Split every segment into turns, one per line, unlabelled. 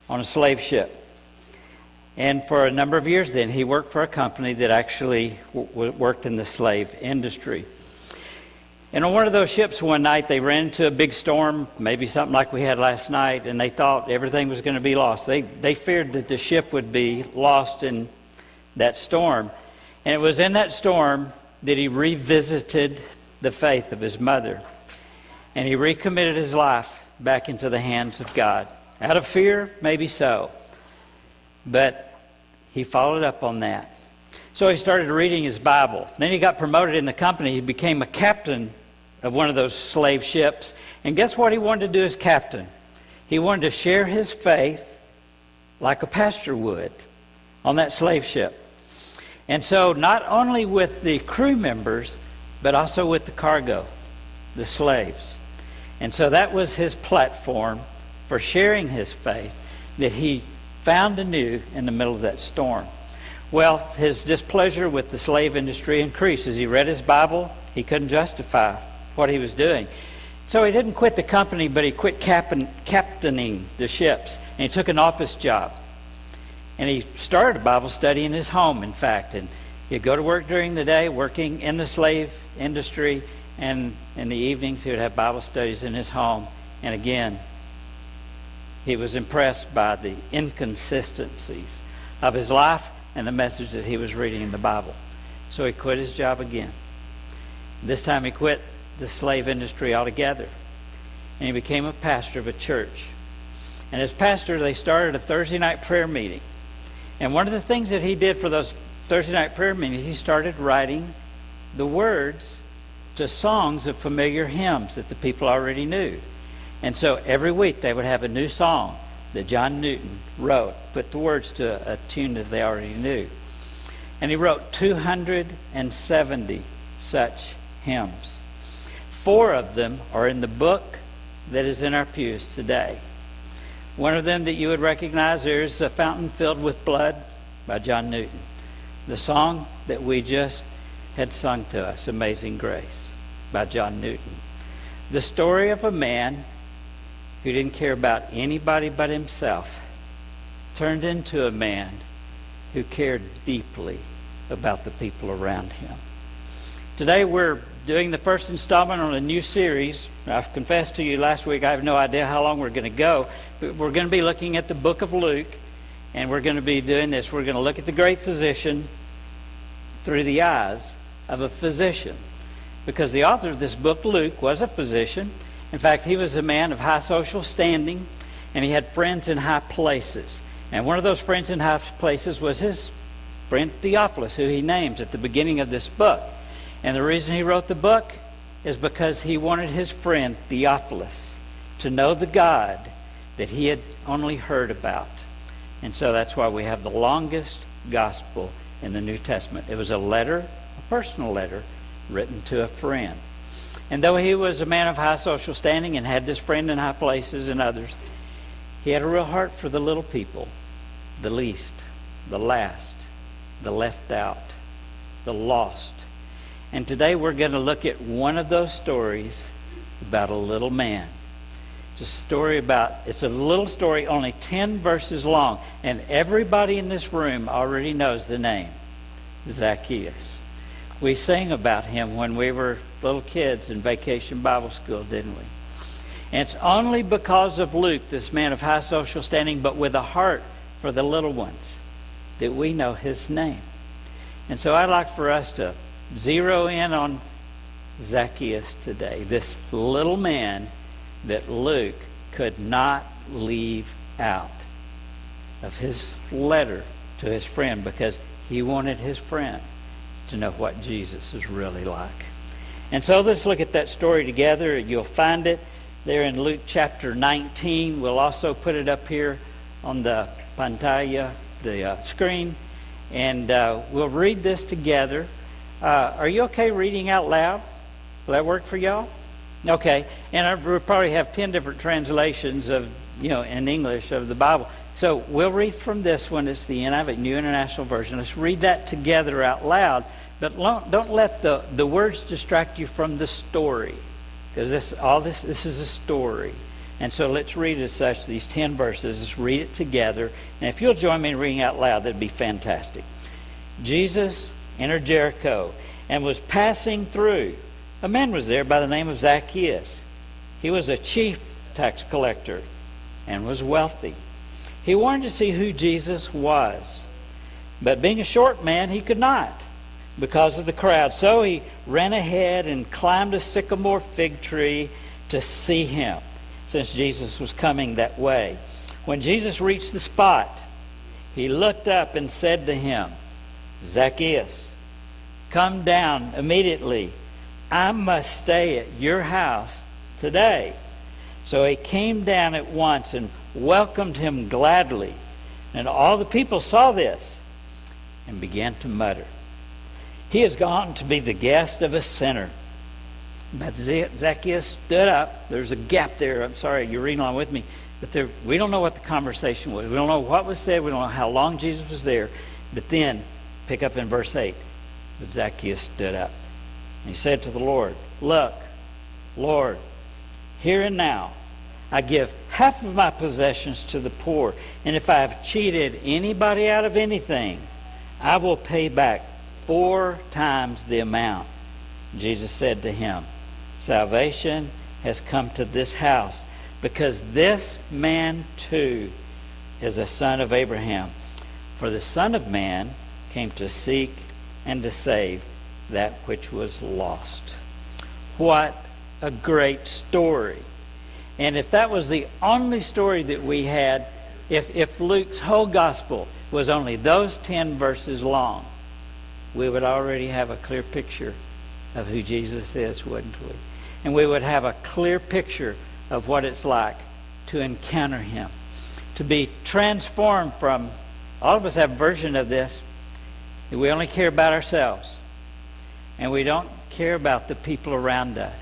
on a slave ship. And for a number of years then, he worked for a company that actually worked in the slave industry. And on one of those ships one night, they ran into a big storm, maybe something like we had last night, and they thought everything was going to be lost. They feared that the ship would be lost in that storm. And it was in that storm that he revisited the faith of his mother. And he recommitted his life back into the hands of God. Out of fear, maybe so. But he followed up on that. So he started reading his Bible. Then he got promoted in the company. He became a captain of one of those slave ships. And guess what he wanted to do as captain? He wanted to share his faith like a pastor would on that slave ship. And so not only with the crew members, but also with the cargo, the slaves. And so that was his platform for sharing his faith that he found anew in the middle of that storm. Well, his displeasure with the slave industry increased. As he read his Bible, he couldn't justify what he was doing. So he didn't quit the company, but he quit captaining the ships. And he took an office job. And he started a Bible study in his home, in fact. And he'd go to work during the day, working in the slave industry. And in the evenings, he would have Bible studies in his home. And again, he was impressed by the inconsistencies of his life and the message that he was reading in the Bible. So he quit his job again. This time he quit the slave industry altogether. And he became a pastor of a church. And as pastor, they started a Thursday night prayer meeting. And one of the things that he did for those Thursday night prayer meetings, he started writing the words to songs of familiar hymns that the people already knew. And so every week they would have a new song that John Newton wrote, put the words to a tune that they already knew. And he wrote 270 such hymns. 4 of them are in the book that is in our pews today. One of them that you would recognize, there's A Fountain Filled with Blood by John Newton. The song that we just had sung to us, Amazing Grace, by John Newton. The story of a man who didn't care about anybody but himself turned into a man who cared deeply about the people around him. Today we're doing the first installment on a new series. I've confessed to you last week I have no idea how long we're going to go, but we're going to be looking at the book of Luke, and we're going to be doing this. We're going to look at the great physician through the eyes of a physician, because the author of this book, Luke, was a physician. In fact, he was a man of high social standing, and he had friends in high places. And one of those friends in high places was his friend Theophilus, who he names at the beginning of this book. And the reason he wrote the book is because he wanted his friend Theophilus to know the God that he had only heard about. And so that's why we have the longest gospel in the New Testament. It was a letter, a personal letter, written to a friend. And though he was a man of high social standing and had this friend in high places and others, he had a real heart for the little people, the least, the last, the left out, the lost. And today we're going to look at one of those stories about a little man. It's a story about, it's a little story, only 10 verses long, and everybody in this room already knows the name, Zacchaeus. We sang about him when we were little kids in Vacation Bible School, didn't we? And it's only because of Luke, this man of high social standing, but with a heart for the little ones, that we know his name. And so I'd like for us to zero in on Zacchaeus today, this little man that Luke could not leave out of his letter to his friend, because he wanted his friend to know what Jesus is really like. And so let's look at that story together. You'll find it there in Luke chapter 19. We'll also put it up here on the pantalla, the screen. And we'll read this together. Are you okay reading out loud? Will that work for y'all? Okay. And we'll probably have 10 different translations of, in English of the Bible. So we'll read from this one. It's the NIV, New International Version. Let's read that together out loud. But don't let the words distract you from the story, because this is a story. And so let's read as such these 10 verses. Let's read it together. And if you'll join me in reading out loud, that'd be fantastic. Jesus entered Jericho and was passing through. A man was there by the name of Zacchaeus. He was a chief tax collector and was wealthy. He wanted to see who Jesus was. But being a short man, he could not because of the crowd. So he ran ahead and climbed a sycamore fig tree to see him, since Jesus was coming that way. When Jesus reached the spot, he looked up and said to him, Zacchaeus, come down immediately. I must stay at your house today. So he came down at once and welcomed him gladly. And all the people saw this and began to mutter, he has gone to be the guest of a sinner. But Zacchaeus stood up. There's a gap there. I'm sorry, you're reading along with me. But we don't know what the conversation was. We don't know what was said. We don't know how long Jesus was there. But then, pick up in verse 8. But Zacchaeus stood up. And he said to the Lord, look, Lord, here and now, I give half of my possessions to the poor. And if I have cheated anybody out of anything, I will pay back 4 times the amount. Jesus said to him, salvation has come to this house, because this man too is a son of Abraham. For the Son of Man came to seek and to save that which was lost. What a great story. And if that was the only story that we had, if Luke's whole gospel was only those 10 verses long, we would already have a clear picture of who Jesus is, wouldn't we? And we would have a clear picture of what it's like to encounter him, to be transformed from, all of us have a version of this, that we only care about ourselves and we don't care about the people around us.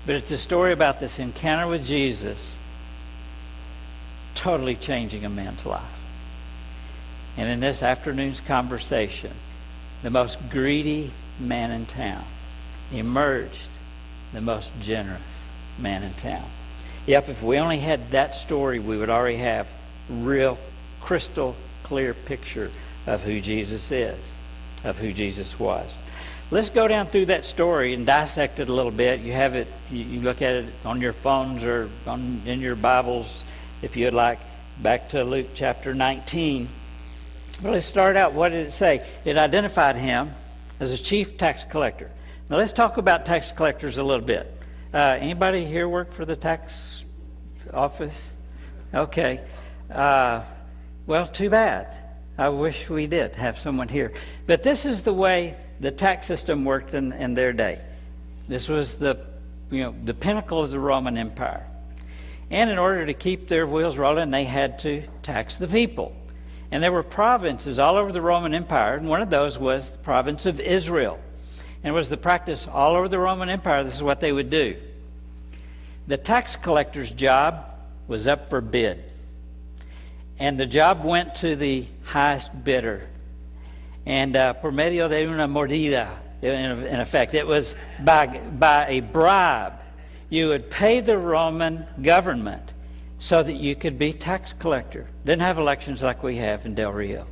But it's a story about this encounter with Jesus totally changing a man's life. And in this afternoon's conversation, the most greedy man in town emerged the most generous man in town. Yep, if we only had that story, we would already have real crystal clear picture of who Jesus is, of who Jesus was. Let's go down through that story and dissect it a little bit. You have it, you look at it on your phones or in your Bibles, if you'd like, back to Luke chapter 19. But let's start out, what did it say? It identified him as a chief tax collector. Now let's talk about tax collectors a little bit. Anybody here work for the tax office? Okay. Well, too bad. I wish we did have someone here. But this is the way the tax system worked in their day. This was the pinnacle of the Roman Empire. And in order to keep their wheels rolling, they had to tax the people. And there were provinces all over the Roman Empire, and one of those was the province of Israel. And it was the practice all over the Roman Empire. This is what they would do. The tax collector's job was up for bid. And the job went to the highest bidder. And por medio de una mordida, in effect, it was by a bribe. You would pay the Roman government so that you could be tax collector. Didn't have elections like we have in Del Rio.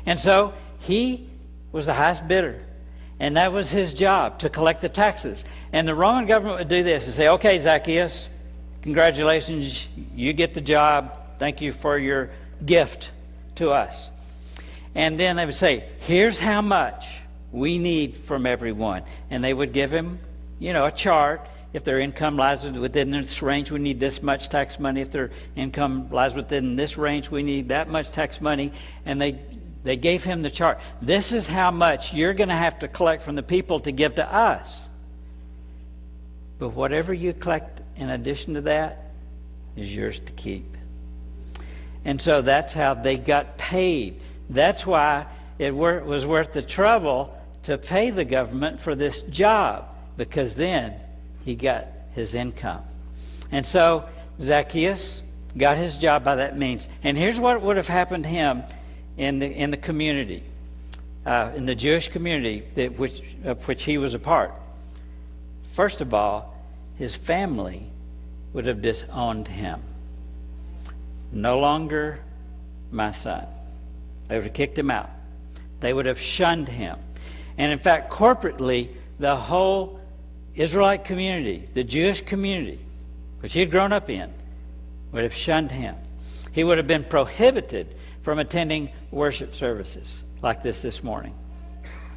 And so he was the highest bidder. And that was his job, to collect the taxes. And the Roman government would do this and say, okay, Zacchaeus, congratulations, you get the job. Thank you for your gift to us. And then they would say, here's how much we need from everyone. And they would give him, a chart. If their income lies within this range, we need this much tax money. If their income lies within this range, we need that much tax money. And they gave him the chart. This is how much you're going to have to collect from the people to give to us. But whatever you collect in addition to that is yours to keep. And so that's how they got paid. That's why it was worth the trouble to pay the government for this job, because then he got his income. And so Zacchaeus got his job by that means. And here's what would have happened to him in the community, in the Jewish community of which he was a part. First of all, his family would have disowned him. No longer my son. They would have kicked him out. They would have shunned him. And in fact, corporately, the whole Israelite community, the Jewish community, which he had grown up in, would have shunned him. He would have been prohibited from attending worship services like this morning.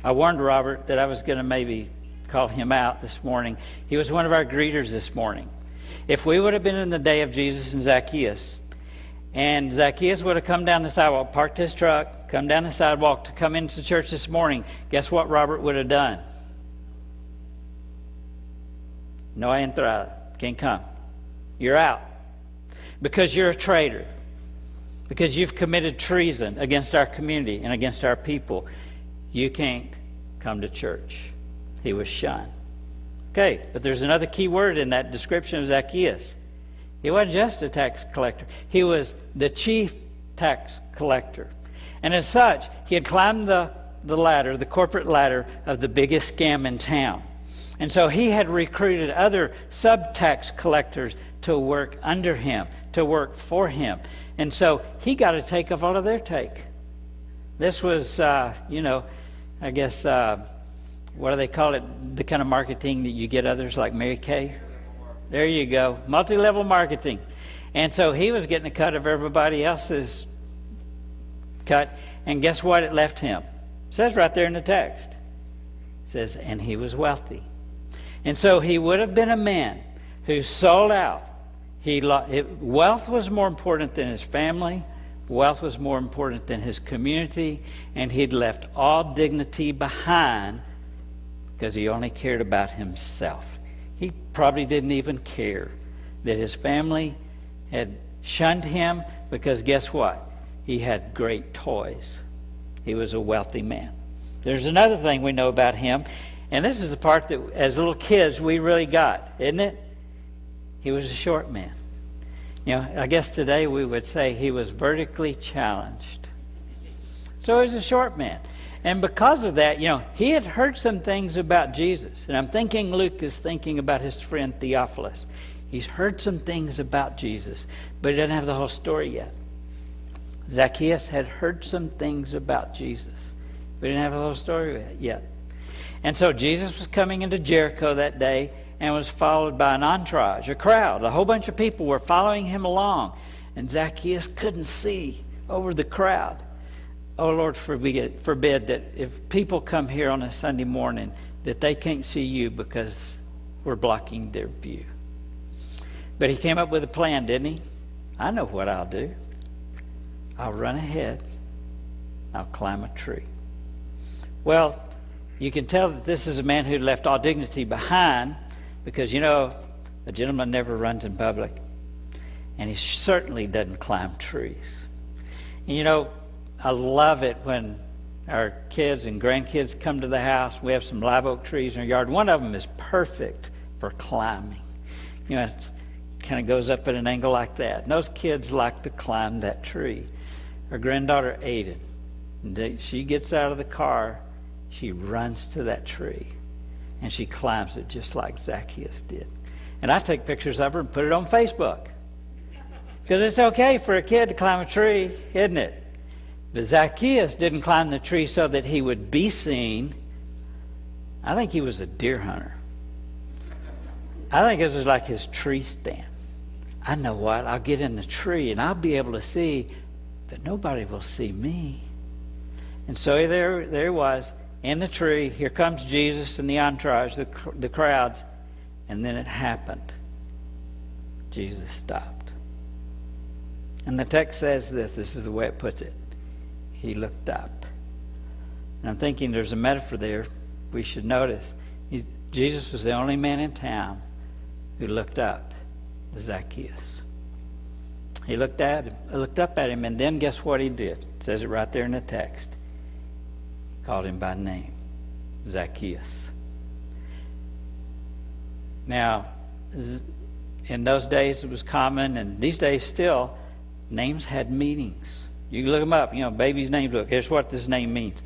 I warned Robert that I was going to maybe call him out this morning. He was one of our greeters this morning. If we would have been in the day of Jesus and Zacchaeus would have come down the sidewalk, parked his truck, come down the sidewalk to come into church this morning, guess what Robert would have done? No entrada. Can't come. You're out. Because you're a traitor. Because you've committed treason against our community and against our people. You can't come to church. He was shunned. Okay, but there's another key word in that description of Zacchaeus. He wasn't just a tax collector. He was the chief tax collector. And as such, he had climbed the ladder, the corporate ladder of the biggest scam in town. And so he had recruited other sub-tax collectors to work under him, to work for him. And so he got a take of all of their take. This was, I guess, what do they call it? The kind of marketing that you get others like Mary Kay? There you go. Multi-level marketing. And so he was getting a cut of everybody else's cut. And guess what it left him? It says right there in the text. It says, and he was wealthy. And so he would have been a man who sold out. Wealth was more important than his family. Wealth was more important than his community. And he'd left all dignity behind because he only cared about himself. He probably didn't even care that his family had shunned him because guess what? He had great toys. He was a wealthy man. There's another thing we know about him, and this is the part that as little kids we really got, isn't it? He was a short man. I guess today we would say he was vertically challenged. So he was a short man. And because of that, he had heard some things about Jesus. And I'm thinking Luke is thinking about his friend Theophilus. He's heard some things about Jesus, but he doesn't have the whole story yet. Zacchaeus had heard some things about Jesus, but he didn't have the whole story yet. And so Jesus was coming into Jericho that day and was followed by an entourage, a crowd. A whole bunch of people were following him along. And Zacchaeus couldn't see over the crowd. Oh, Lord, forbid that if people come here on a Sunday morning, that they can't see you because we're blocking their view. But he came up with a plan, didn't he? I know what I'll do. I'll run ahead. I'll climb a tree. Well, you can tell that this is a man who left all dignity behind because, a gentleman never runs in public. And he certainly doesn't climb trees. And, I love it when our kids and grandkids come to the house. We have some live oak trees in our yard. One of them is perfect for climbing. It kind of goes up at an angle like that. And those kids like to climb that tree. Our granddaughter Aiden, she gets out of the car, she runs to that tree, and she climbs it just like Zacchaeus did. And I take pictures of her and put it on Facebook. Because it's okay for a kid to climb a tree, isn't it? But Zacchaeus didn't climb the tree so that he would be seen. I think he was a deer hunter. I think this was like his tree stand. I know what, I'll get in the tree and I'll be able to see, but nobody will see me. And so there he was in the tree. Here comes Jesus and the entourage, the crowds. And then it happened. Jesus stopped. And the text says this is the way it puts it. He looked up. And I'm thinking there's a metaphor there we should notice. Jesus was the only man in town who looked up to Zacchaeus. He looked up at him, and then guess what he did? It says it right there in the text. He called him by name, Zacchaeus. Now, in those days it was common, and these days still, names had meanings. You can look them up, baby's name book. Here's what this name means.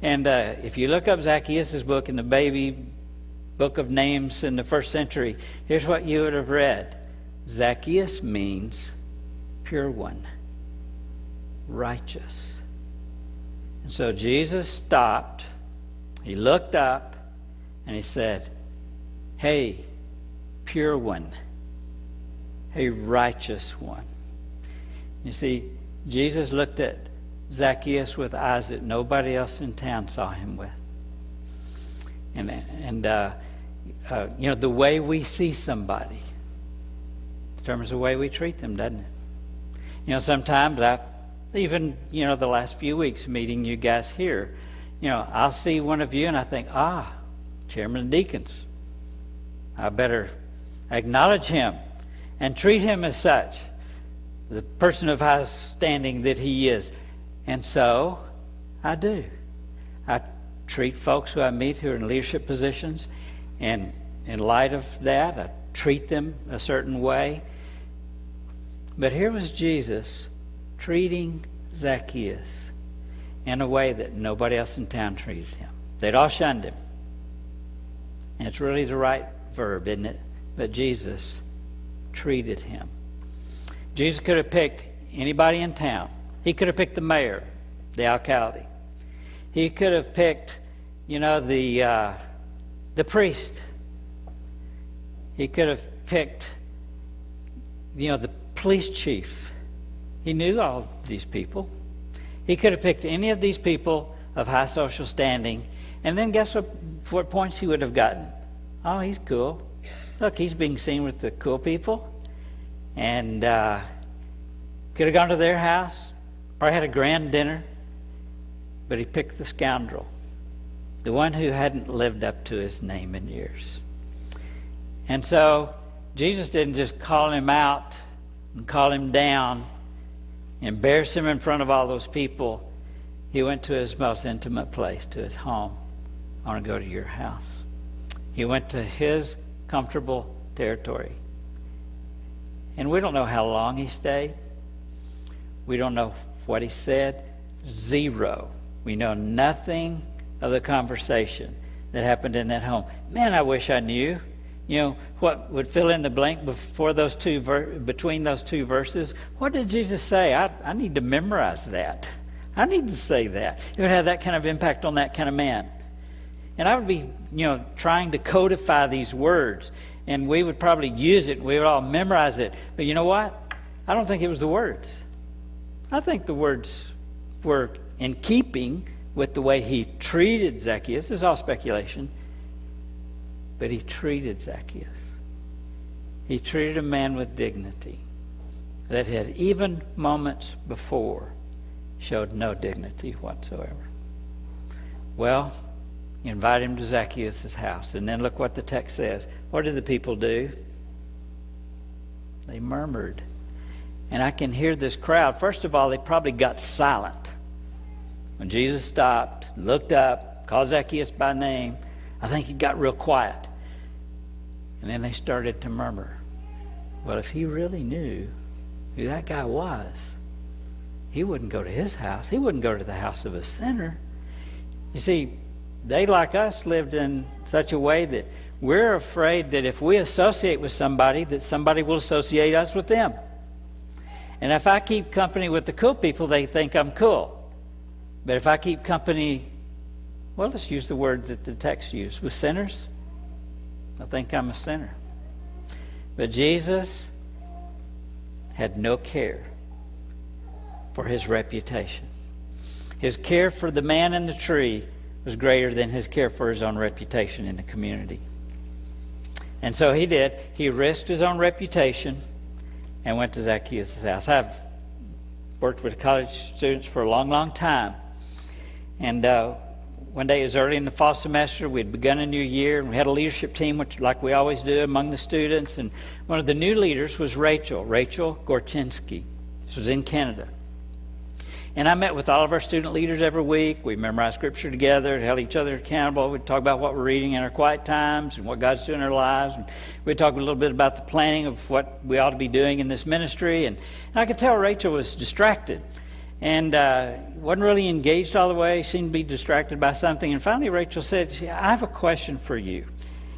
And if you look up Zacchaeus' book in the baby book of names in the first century, here's what you would have read. Zacchaeus means pure one, righteous. And so Jesus stopped, he looked up, and he said, hey, pure one, a righteous one. You see, Jesus looked at Zacchaeus with eyes that nobody else in town saw him with. And the way we see somebody determines the way we treat them, doesn't it? Sometimes even the last few weeks meeting you guys here, I'll see one of you and I think, Chairman of Deacons. I better acknowledge him and treat him as such, the person of high standing that he is. And so I do. I treat folks who I meet who are in leadership positions, and in light of that, I treat them a certain way. But here was Jesus treating Zacchaeus in a way that nobody else in town treated him. They'd all shunned him. And it's really the right verb, isn't it? But Jesus treated him. Jesus could have picked anybody in town. He could have picked the mayor, the alcalde. He could have picked, the priest. He could have picked, the police chief. He knew all of these people. He could have picked any of these people of high social standing, and then guess what points he would have gotten? Oh, he's cool. Look, he's being seen with the cool people. And could have gone to their house or had a grand dinner, but he picked the scoundrel, the one who hadn't lived up to his name in years. And so Jesus didn't just call him out and call him down, embarrass him in front of all those people. He went to his most intimate place, to his home. I want to go to your house. He went to his comfortable territory. And we don't know how long he stayed. We don't know what he said. Zero. We know nothing of the conversation that happened in that home. Man, I wish I knew. What would fill in the blank between those two verses? What did Jesus say? I need to memorize that. I need to say that. It would have that kind of impact on that kind of man. And I would be, trying to codify these words. And we would probably use it. We would all memorize it. But you know what? I don't think it was the words. I think the words were in keeping with the way he treated Zacchaeus. This is all speculation. But he treated Zacchaeus. He treated a man with dignity that had even moments before showed no dignity whatsoever. Well, you invite him to Zacchaeus' house. And then look what the text says. What did the people do? They murmured. And I can hear this crowd. First of all, they probably got silent. When Jesus stopped, looked up, called Zacchaeus by name, I think he got real quiet. And then they started to murmur. Well, if he really knew who that guy was, he wouldn't go to his house. He wouldn't go to the house of a sinner. You see, they, like us, lived in such a way that we're afraid that if we associate with somebody, that somebody will associate us with them. And if I keep company with the cool people, they think I'm cool. But if I keep company, well, let's use the word that the text used, with sinners, I think I'm a sinner. But Jesus had no care for his reputation. His care for the man in the tree was greater than his care for his own reputation in the community. And so he did. He risked his own reputation and went to Zacchaeus' house. I've worked with college students for a long, long time. And one day, it was early in the fall semester, we'd begun a new year, and we had a leadership team, which, like we always do, among the students. And one of the new leaders was Rachel Gorchinsky. This was in Canada. And I met with all of our student leaders every week. We memorized scripture together, held each other accountable. We'd talk about what we're reading in our quiet times and what God's doing in our lives. And we'd talk a little bit about the planning of what we ought to be doing in this ministry. And I could tell Rachel was distracted and wasn't really engaged all the way. She seemed to be distracted by something. And finally, Rachel said, I have a question for you.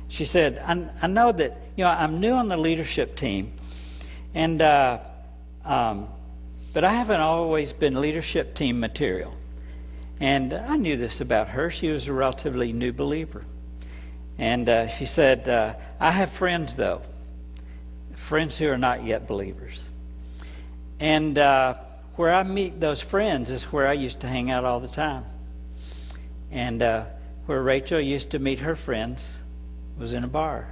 She said, I know that, I'm new on the leadership team. And but I haven't always been leadership team material. And I knew this about her. She was a relatively new believer. And she said, I have friends, though. Friends who are not yet believers. And where I meet those friends is where I used to hang out all the time. And where Rachel used to meet her friends was in a bar.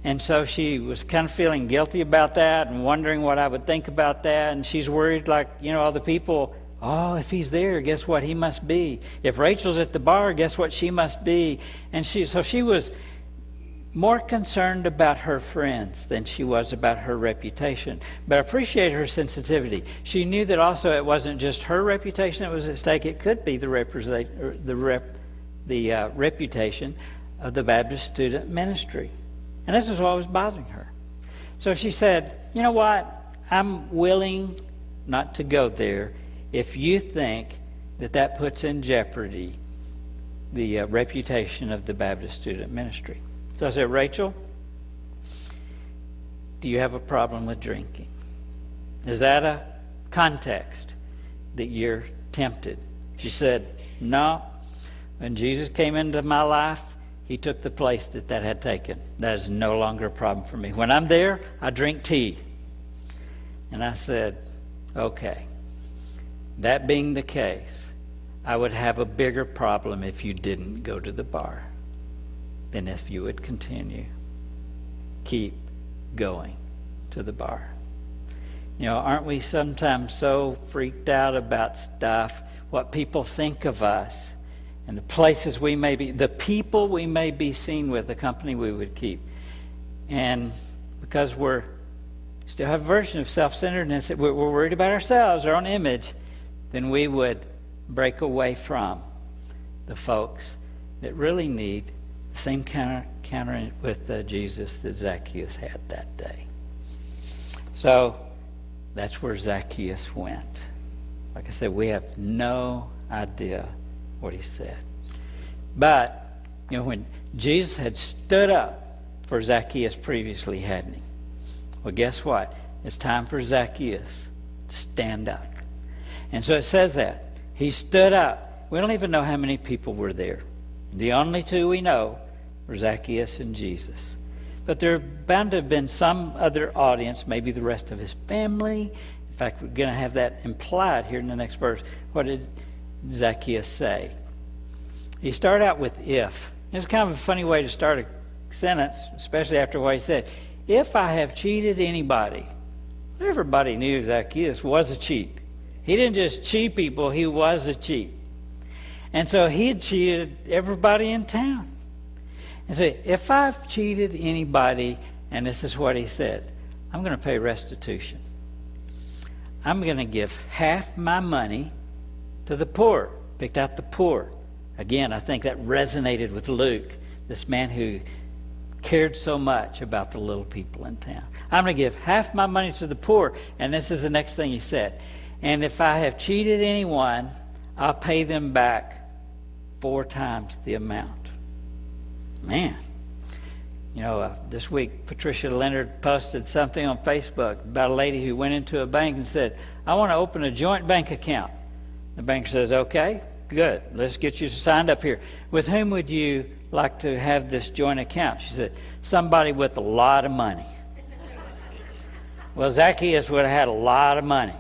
And so she was kind of feeling guilty about that and wondering what I would think about that. And she's worried, like, all the people, oh, if he's there, guess what he must be? If Rachel's at the bar, guess what she must be? And so she was more concerned about her friends than she was about her reputation. But I appreciate her sensitivity. She knew that also it wasn't just her reputation that was at stake. It could be the reputation of the Baptist student ministry. And this is what was bothering her. So she said, you know what? I'm willing not to go there if you think that puts in jeopardy the reputation of the Baptist student ministry. So I said, Rachel, do you have a problem with drinking? Is that a context that you're tempted? She said, no. When Jesus came into my life, he took the place that had taken. That is no longer a problem for me. When I'm there, I drink tea. And I said, okay. That being the case, I would have a bigger problem if you didn't go to the bar than if you would keep going to the bar. Aren't we sometimes so freaked out about stuff, what people think of us, and the places we may be, the people we may be seen with, the company we would keep. And because we still have a version of self-centeredness, we're worried about ourselves, our own image, then we would break away from the folks that really need the same encounter with Jesus that Zacchaeus had that day. So that's where Zacchaeus went. Like I said, we have no idea what he said. But, when Jesus had stood up for Zacchaeus previously, hadn't he? Well, guess what? It's time for Zacchaeus to stand up. And so it says that. He stood up. We don't even know how many people were there. The only two we know were Zacchaeus and Jesus. But there are bound to have been some other audience, maybe the rest of his family. In fact, we're going to have that implied here in the next verse. What did Zacchaeus say? He started out with if. It's kind of a funny way to start a sentence, especially after what he said. If I have cheated anybody. Everybody knew Zacchaeus was a cheat. He didn't just cheat people, he was a cheat. And so he had cheated everybody in town. And so if I've cheated anybody, and this is what he said, I'm going to pay restitution. I'm going to give half my money to the poor. Picked out the poor. Again, I think that resonated with Luke, this man who cared so much about the little people in town. I'm going to give half my money to the poor. And this is the next thing he said. And if I have cheated anyone, I'll pay them back 4 times the amount. Man. This week Patricia Leonard posted something on Facebook about a lady who went into a bank and said, I want to open a joint bank account. The banker says, okay, good. Let's get you signed up here. With whom would you like to have this joint account? She said, somebody with a lot of money. Well, Zacchaeus would have had a lot of money.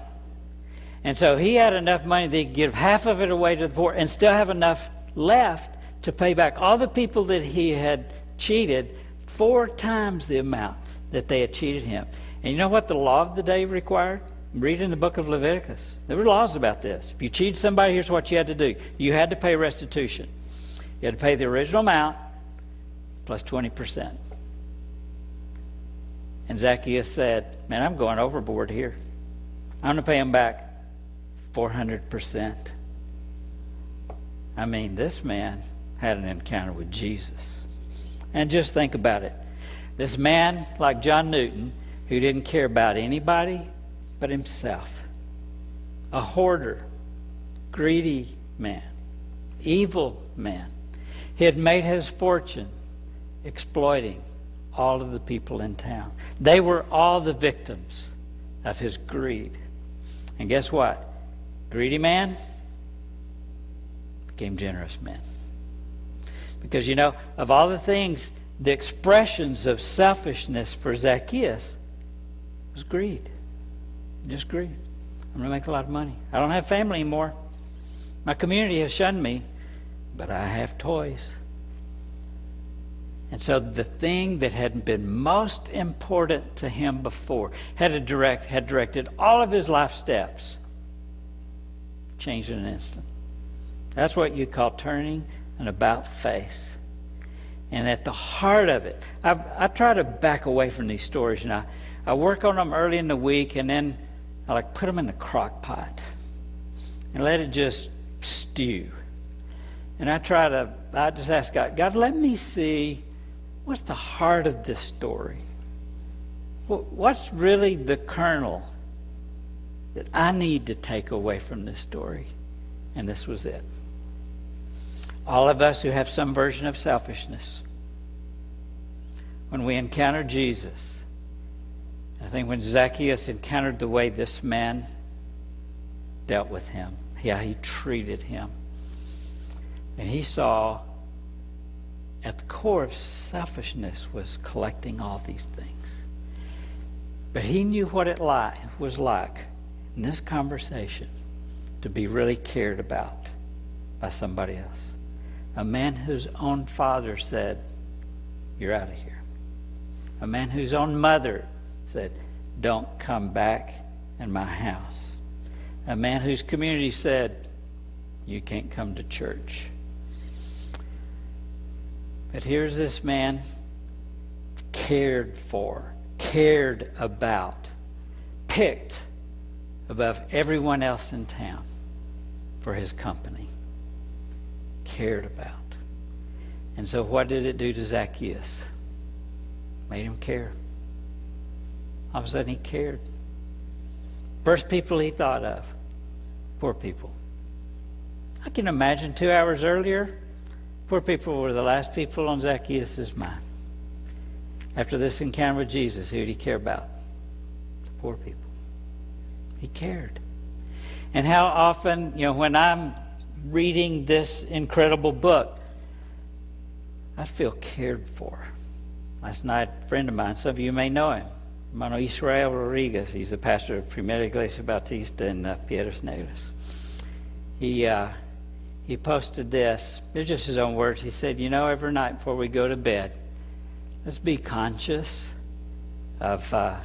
And so he had enough money that he could give half of it away to the poor and still have enough left to pay back all the people that he had cheated 4 times the amount that they had cheated him. And you know what the law of the day required? Read in the book of Leviticus. There were laws about this. If you cheated somebody, here's what you had to do. You had to pay restitution. You had to pay the original amount plus 20%. And Zacchaeus said, man, I'm going overboard here. I'm going to pay him back 400%. I mean, this man had an encounter with Jesus. And just think about it. This man, like John Newton, who didn't care about anybody but himself. A hoarder, greedy man, evil man. He had made his fortune exploiting all of the people in town. They were all the victims of his greed. And guess what? Greedy man became generous man. Because, of all the things, the expressions of selfishness for Zacchaeus was greed. Just greed. I'm going to make a lot of money. I don't have family anymore. My community has shunned me, but I have toys. And so the thing that had been most important to him before had directed all of his life steps, changed in an instant. That's what you call turning an about face. And at the heart of it, I try to back away from these stories, and I work on them early in the week, and then I put them in the crock pot and let it just stew. And I just ask God, let me see what's the heart of this story. What's really the kernel that I need to take away from this story? And this was it. All of us who have some version of selfishness, when we encounter Jesus, I think when Zacchaeus encountered the way this man dealt with him, how he treated him, and he saw at the core of selfishness was collecting all these things. But he knew what it was like in this conversation to be really cared about by somebody else. A man whose own father said, "You're out of here." A man whose own mother said, "Don't come back in my house." A man whose community said, "You can't come to church." But here's this man cared for, cared about, picked above everyone else in town for his company. Cared about. And so what did it do to Zacchaeus? Made him care. All of a sudden he cared. First people he thought of, poor people. I can imagine 2 hours earlier, poor people were the last people on Zacchaeus' mind. After this encounter with Jesus, who did he care about? The poor people. He cared. And how often, when I'm reading this incredible book, I feel cared for. Last night, a friend of mine, some of you may know him, Hermano Israel Rodriguez. He's the pastor of Primera Iglesia Bautista in Piedras Negras. He posted this. They're just his own words. He said, every night before we go to bed, let's be conscious of a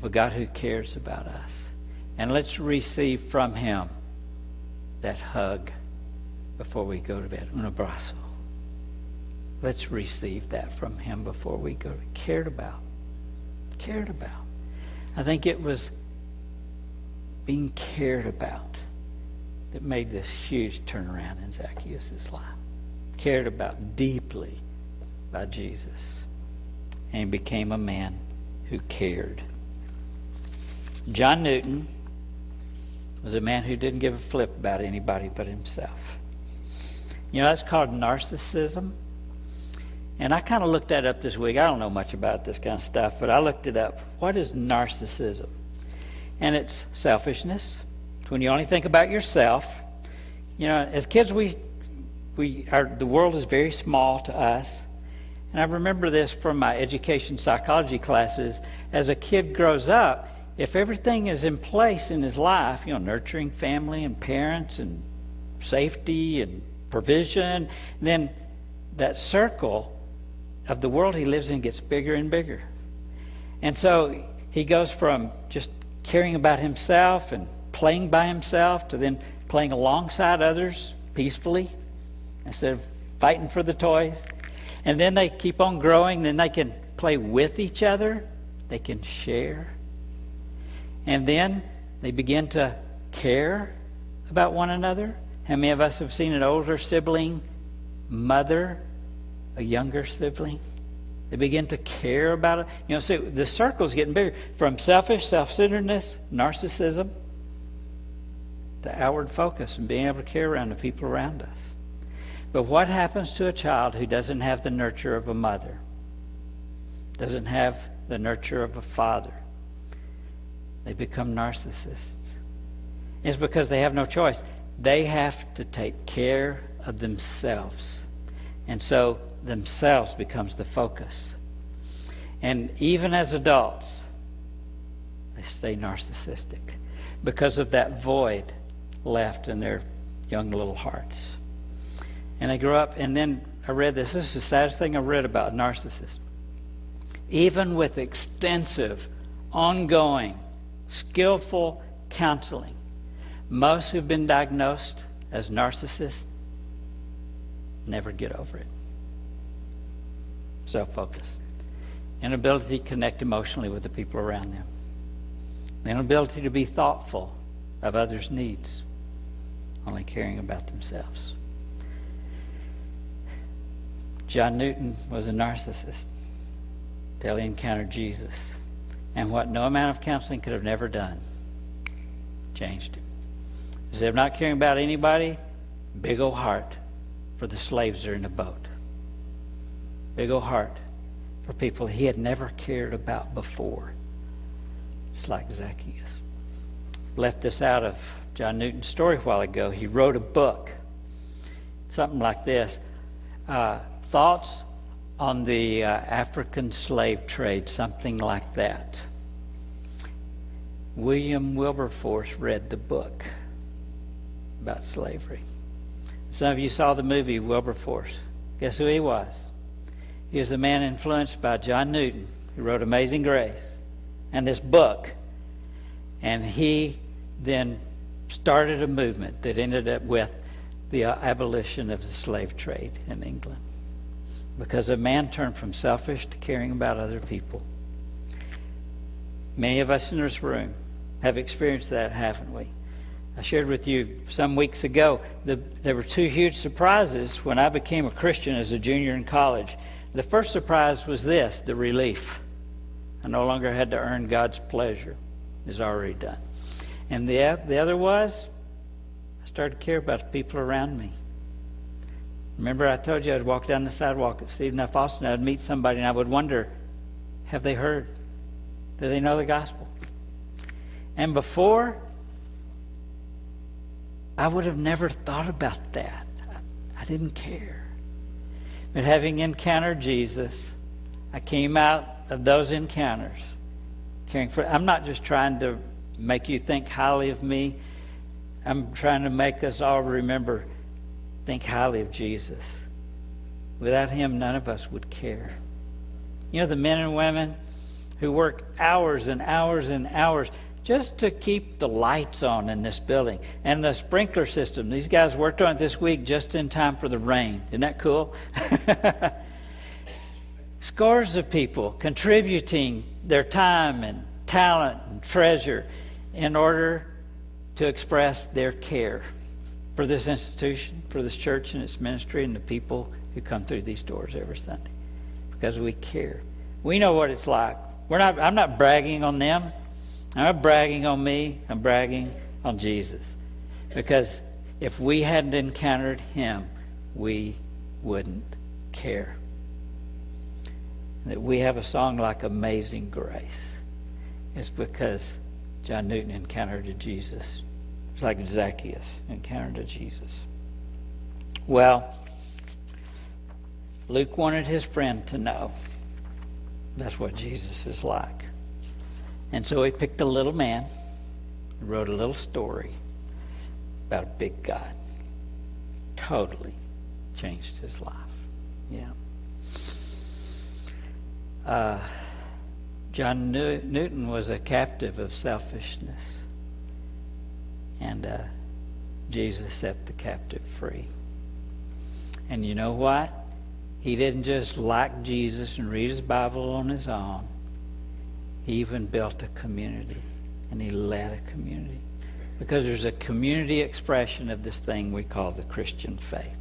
God who cares about us. And let's receive from him that hug before we go to bed. Un abrazo. Let's receive that from him before we go. Cared about. Cared about. I think it was being cared about that made this huge turnaround in Zacchaeus' life. Cared about deeply by Jesus. And he became a man who cared. John Newton was a man who didn't give a flip about anybody but himself. That's called narcissism. And I kind of looked that up this week. I don't know much about this kind of stuff, but I looked it up. What is narcissism? And it's selfishness. It's when you only think about yourself. As kids, the world is very small to us. And I remember this from my education psychology classes. As a kid grows up, if everything is in place in his life, nurturing family and parents and safety and provision, then that circle of the world he lives in gets bigger and bigger. And so he goes from just caring about himself and playing by himself to then playing alongside others peacefully instead of fighting for the toys. And then they keep on growing. Then they can play with each other. They can share. And then they begin to care about one another. How many of us have seen an older sibling mother a younger sibling? They begin to care about it. So the circle's getting bigger. From selfish, self-centeredness, narcissism, to outward focus and being able to care around the people around us. But what happens to a child who doesn't have the nurture of a mother? doesn't have the nurture of a father, they become narcissists. It's because they have no choice. They have to take care of themselves. And so themselves becomes the focus. And even as adults, they stay narcissistic because of that void left in their young little hearts. And they grow up, and then I read this. This is the saddest thing I read about narcissists. Even with extensive, ongoing, skillful counseling, most who've been diagnosed as narcissists never get over it. Self-focus. Inability to connect emotionally with the people around them. The inability to be thoughtful of others' needs. Only caring about themselves. John Newton was a narcissist till he encountered Jesus. And what no amount of counseling could have never done changed him. Instead of not caring about anybody, big old heart for the slaves that are in the boat. Big old heart for people he had never cared about before. Just like Zacchaeus. Left this out of John Newton's story a while ago. He wrote a book. Something like this. Thoughts on the African slave trade. Something like that. William Wilberforce read the book about slavery. Some of you saw the movie Wilberforce. Guess who he was? He was a man influenced by John Newton, who wrote Amazing Grace and this book. And he then started a movement that ended up with the abolition of the slave trade in England. Because a man turned from selfish to caring about other people. Many of us in this room have experienced that, haven't we? I shared with you some weeks ago, there were two huge surprises when I became a Christian as a junior in college. The first surprise was this, the relief. I no longer had to earn God's pleasure. It was already done. And the other was, I started to care about the people around me. Remember I told you I'd walk down the sidewalk at Stephen F. Austin, I'd meet somebody and I would wonder, have they heard? Do they know the gospel? And before, I would have never thought about that. I didn't care. But having encountered Jesus, I came out of those encounters caring for. I'm not just trying to make you think highly of me. I'm trying to make us all remember, think highly of Jesus. Without him, none of us would care. You know, the men and women who work hours and hours and hours just to keep the lights on in this building and the sprinkler system. These guys worked on it this week just in time for the rain. Isn't that cool? Scores of people contributing their time and talent and treasure in order to express their care for this institution, for this church and its ministry and the people who come through these doors every Sunday. Because we care. We know what it's like. I'm not bragging on them. I'm not bragging on me. I'm bragging on Jesus. Because if we hadn't encountered him, we wouldn't care. That we have a song like Amazing Grace. It's because John Newton encountered Jesus. It's like Zacchaeus encountered Jesus. Well, Luke wanted his friend to know that's what Jesus is like. And so he picked a little man and wrote a little story about a big God. Totally changed his life. Yeah. John Newton was a captive of selfishness. And Jesus set the captive free. And you know what? He didn't just like Jesus and read his Bible on his own. He even built a community. And he led a community. Because there's a community expression of this thing we call the Christian faith.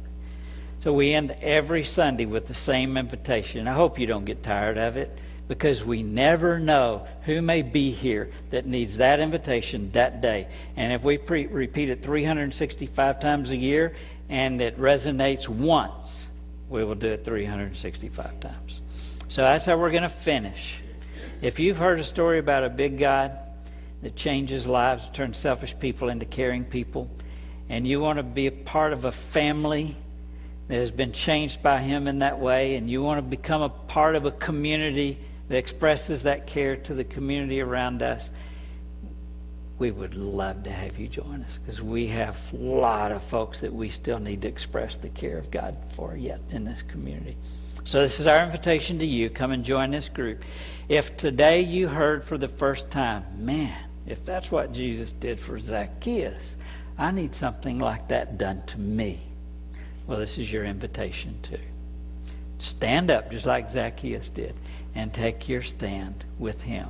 So we end every Sunday with the same invitation. I hope you don't get tired of it, because we never know who may be here that needs that invitation that day. And if we repeat it 365 times a year and it resonates once, we will do it 365 times. So that's how we're going to finish. If you've heard a story about a big God that changes lives, turns selfish people into caring people, and you want to be a part of a family that has been changed by Him in that way, and you want to become a part of a community that expresses that care to the community around us, we would love to have you join us, because we have a lot of folks that we still need to express the care of God for yet in this community. So this is our invitation to you. Come and join this group. If today you heard for the first time, man, if that's what Jesus did for Zacchaeus, I need something like that done to me. Well, this is your invitation too. Stand up just like Zacchaeus did and take your stand with Him.